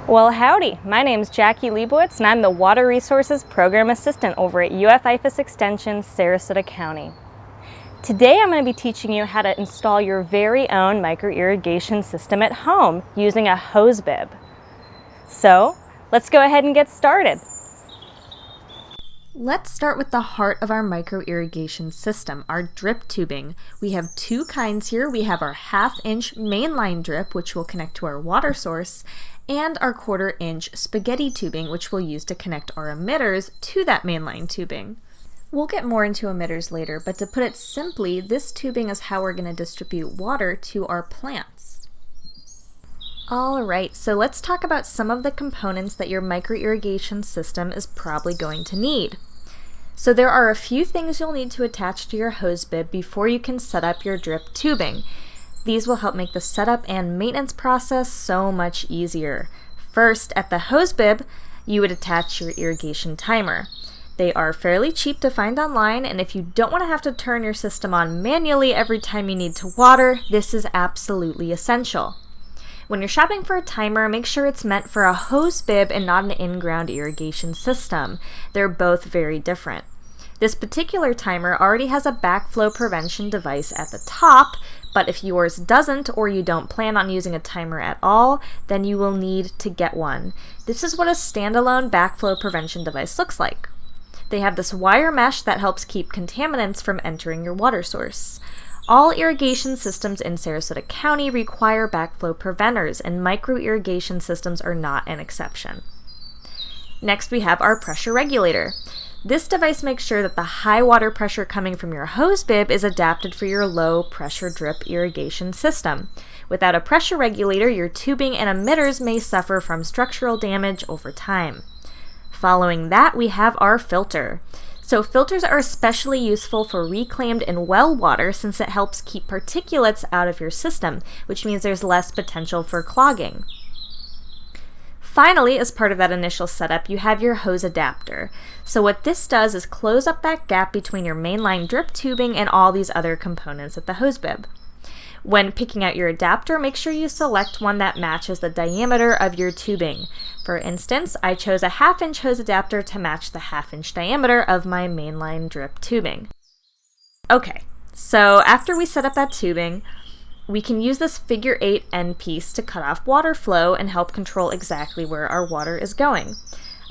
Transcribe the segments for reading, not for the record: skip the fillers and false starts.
Well, howdy. My name's Jackie Leibowitz, and I'm the Water Resources Program Assistant over at IFAS Extension, Sarasota County. Today I'm going to be teaching you how to install your very own micro-irrigation system at home using a hose bib. So, let's go ahead and get started. Let's start with the heart of our micro-irrigation system, our drip tubing. We have two kinds here. We have our 1/2-inch mainline drip, which will connect to our water source, and our 1/4-inch spaghetti tubing, which we'll use to connect our emitters to that mainline tubing. We'll get more into emitters later, but to put it simply, this tubing is how we're going to distribute water to our plants. Alright, so let's talk about some of the components that your micro-irrigation system is probably going to need. So there are a few things you'll need to attach to your hose bib before you can set up your drip tubing. These will help make the setup and maintenance process so much easier. First, at the hose bib, you would attach your irrigation timer. They are fairly cheap to find online, and if you don't want to have to turn your system on manually every time you need to water, this is absolutely essential. When you're shopping for a timer, make sure it's meant for a hose bib and not an in-ground irrigation system. They're both very different. This particular timer already has a backflow prevention device at the top, but if yours doesn't or you don't plan on using a timer at all, then you will need to get one. This is what a standalone backflow prevention device looks like. They have this wire mesh that helps keep contaminants from entering your water source. All irrigation systems in Sarasota County require backflow preventers, and micro-irrigation systems are not an exception. Next, we have our pressure regulator. This device makes sure that the high water pressure coming from your hose bib is adapted for your low pressure drip irrigation system. Without a pressure regulator, your tubing and emitters may suffer from structural damage over time. Following that, we have our filter. So filters are especially useful for reclaimed and well water since it helps keep particulates out of your system, which means there's less potential for clogging. Finally, as part of that initial setup, you have your hose adapter. So what this does is close up that gap between your mainline drip tubing and all these other components at the hose bib. When picking out your adapter, make sure you select one that matches the diameter of your tubing. For instance, I chose a 1/2-inch hose adapter to match the 1/2-inch diameter of my mainline drip tubing. Okay, so after we set up that tubing, we can use this figure 8 end piece to cut off water flow and help control exactly where our water is going.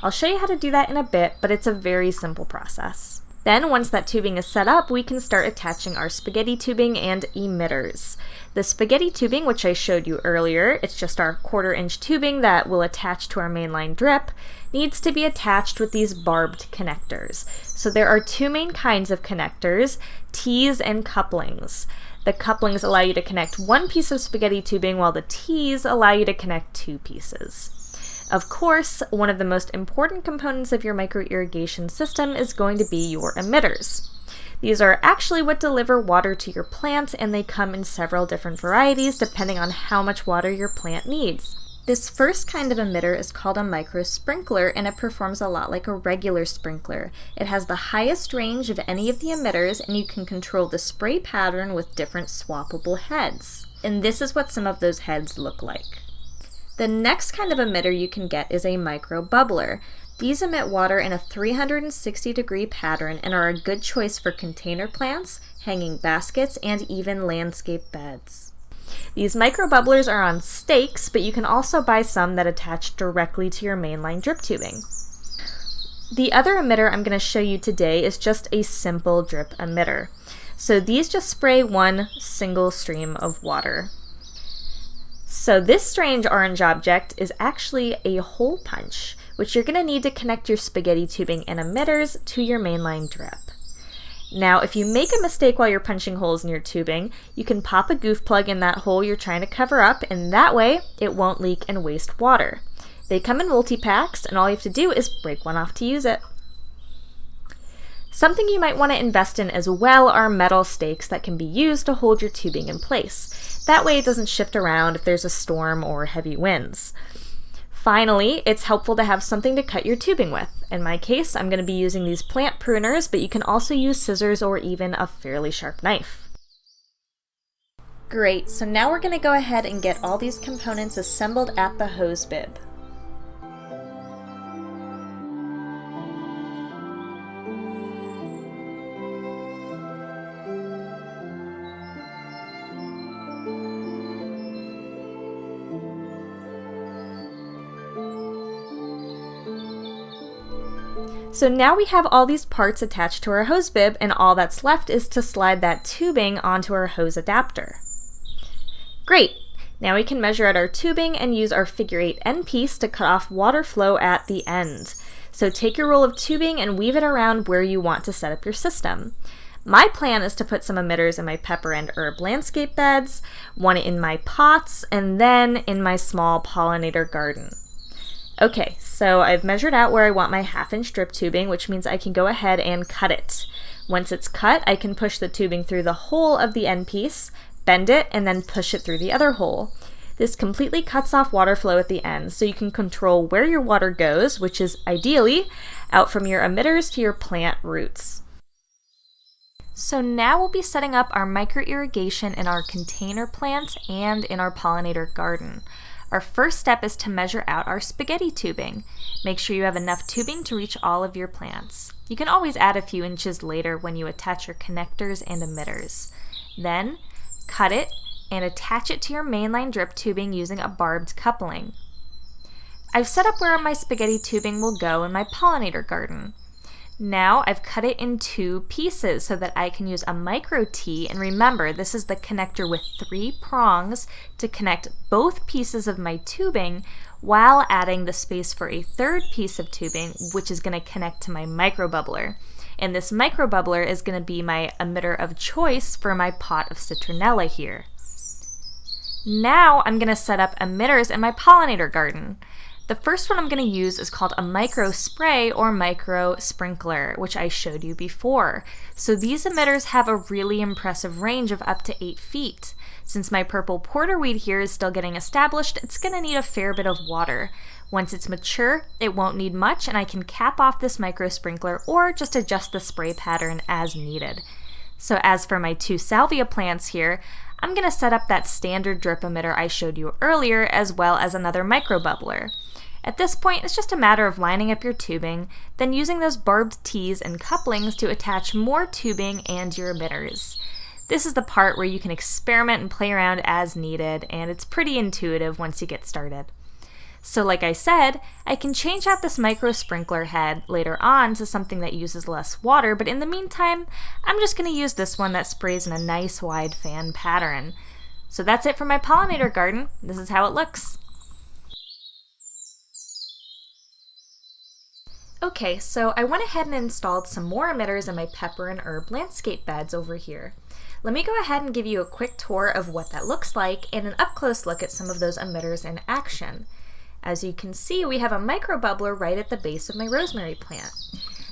I'll show you how to do that in a bit, but it's a very simple process. Then, once that tubing is set up, we can start attaching our spaghetti tubing and emitters. The spaghetti tubing, which I showed you earlier, it's just our 1/4-inch tubing that will attach to our mainline drip, needs to be attached with these barbed connectors. So there are two main kinds of connectors, T's and couplings. The couplings allow you to connect one piece of spaghetti tubing, while the T's allow you to connect two pieces. Of course, one of the most important components of your micro-irrigation system is going to be your emitters. These are actually what deliver water to your plant, and they come in several different varieties depending on how much water your plant needs. This first kind of emitter is called a micro sprinkler, and it performs a lot like a regular sprinkler. It has the highest range of any of the emitters, and you can control the spray pattern with different swappable heads. And this is what some of those heads look like. The next kind of emitter you can get is a micro bubbler. These emit water in a 360-degree pattern and are a good choice for container plants, hanging baskets, and even landscape beds. These micro bubblers are on stakes, but you can also buy some that attach directly to your mainline drip tubing. The other emitter I'm going to show you today is just a simple drip emitter. So these just spray one single stream of water. So this strange orange object is actually a hole punch, which you're going to need to connect your spaghetti tubing and emitters to your mainline drip. Now, if you make a mistake while you're punching holes in your tubing, you can pop a goof plug in that hole you're trying to cover up, and that way it won't leak and waste water. They come in multi-packs, and all you have to do is break one off to use it. Something you might want to invest in as well are metal stakes that can be used to hold your tubing in place. That way it doesn't shift around if there's a storm or heavy winds. Finally, it's helpful to have something to cut your tubing with. In my case, I'm going to be using these plant pruners, but you can also use scissors or even a fairly sharp knife. Great, so now we're going to go ahead and get all these components assembled at the hose bib. So now we have all these parts attached to our hose bib, and all that's left is to slide that tubing onto our hose adapter. Great! Now we can measure out our tubing and use our figure 8 end piece to cut off water flow at the end. So take your roll of tubing and weave it around where you want to set up your system. My plan is to put some emitters in my pepper and herb landscape beds, one in my pots, and then in my small pollinator garden. Okay, so I've measured out where I want my 1/2-inch drip tubing, which means I can go ahead and cut it. Once it's cut, I can push the tubing through the hole of the end piece, bend it, and then push it through the other hole. This completely cuts off water flow at the end, so you can control where your water goes, which is ideally out from your emitters to your plant roots. So now we'll be setting up our micro-irrigation in our container plant and in our pollinator garden. Our first step is to measure out our spaghetti tubing. Make sure you have enough tubing to reach all of your plants. You can always add a few inches later when you attach your connectors and emitters. Then, cut it and attach it to your mainline drip tubing using a barbed coupling. I've set up where my spaghetti tubing will go in my pollinator garden. Now I've cut it in 2 pieces so that I can use a micro T, and remember, this is the connector with 3 prongs to connect both pieces of my tubing while adding the space for a 3rd piece of tubing, which is going to connect to my micro bubbler. And this micro bubbler is going to be my emitter of choice for my pot of citronella here. Now I'm going to set up emitters in my pollinator garden. The first one I'm going to use is called a micro spray or micro sprinkler, which I showed you before. So these emitters have a really impressive range of up to 8 feet. Since my purple porterweed here is still getting established, it's going to need a fair bit of water. Once it's mature, it won't need much, and I can cap off this micro sprinkler or just adjust the spray pattern as needed. So as for my 2 salvia plants here, I'm going to set up that standard drip emitter I showed you earlier, as well as another micro bubbler. At this point, it's just a matter of lining up your tubing, then using those barbed tees and couplings to attach more tubing and your emitters. This is the part where you can experiment and play around as needed, and it's pretty intuitive once you get started. So like I said, I can change out this micro sprinkler head later on to something that uses less water, but in the meantime, I'm just going to use this one that sprays in a nice wide fan pattern. So that's it for my pollinator garden. This is how it looks. Okay, so I went ahead and installed some more emitters in my pepper and herb landscape beds over here. Let me go ahead and give you a quick tour of what that looks like and an up-close look at some of those emitters in action. As you can see, we have a micro bubbler right at the base of my rosemary plant.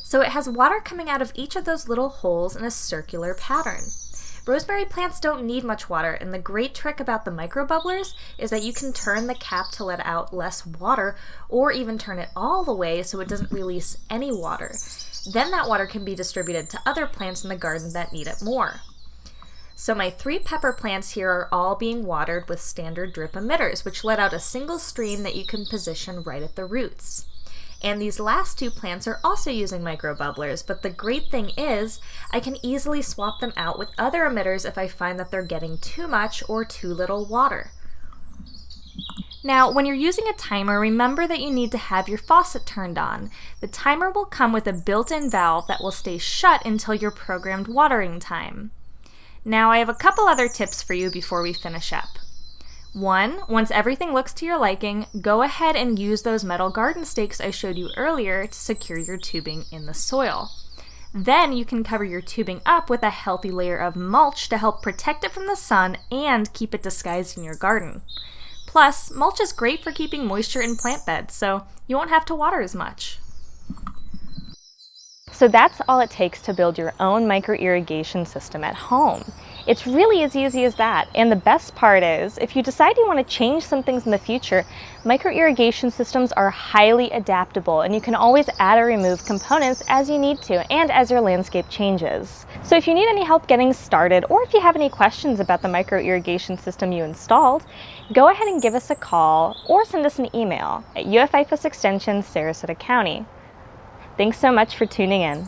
So it has water coming out of each of those little holes in a circular pattern. Rosemary plants don't need much water, and the great trick about the micro bubblers is that you can turn the cap to let out less water, or even turn it all the way so it doesn't release any water. Then that water can be distributed to other plants in the garden that need it more. So my 3 pepper plants here are all being watered with standard drip emitters, which let out a single stream that you can position right at the roots. And these last 2 plants are also using micro bubblers, but the great thing is I can easily swap them out with other emitters if I find that they're getting too much or too little water. Now, when you're using a timer, remember that you need to have your faucet turned on. The timer will come with a built-in valve that will stay shut until your programmed watering time. Now, I have a couple other tips for you before we finish up. 1, once everything looks to your liking, go ahead and use those metal garden stakes I showed you earlier to secure your tubing in the soil. Then you can cover your tubing up with a healthy layer of mulch to help protect it from the sun and keep it disguised in your garden. Plus, mulch is great for keeping moisture in plant beds, so you won't have to water as much. So that's all it takes to build your own micro-irrigation system at home. It's really as easy as that, and the best part is, if you decide you want to change some things in the future, micro-irrigation systems are highly adaptable, and you can always add or remove components as you need to and as your landscape changes. So if you need any help getting started, or if you have any questions about the micro-irrigation system you installed, go ahead and give us a call or send us an email at IFAS Extension, Sarasota County. Thanks so much for tuning in.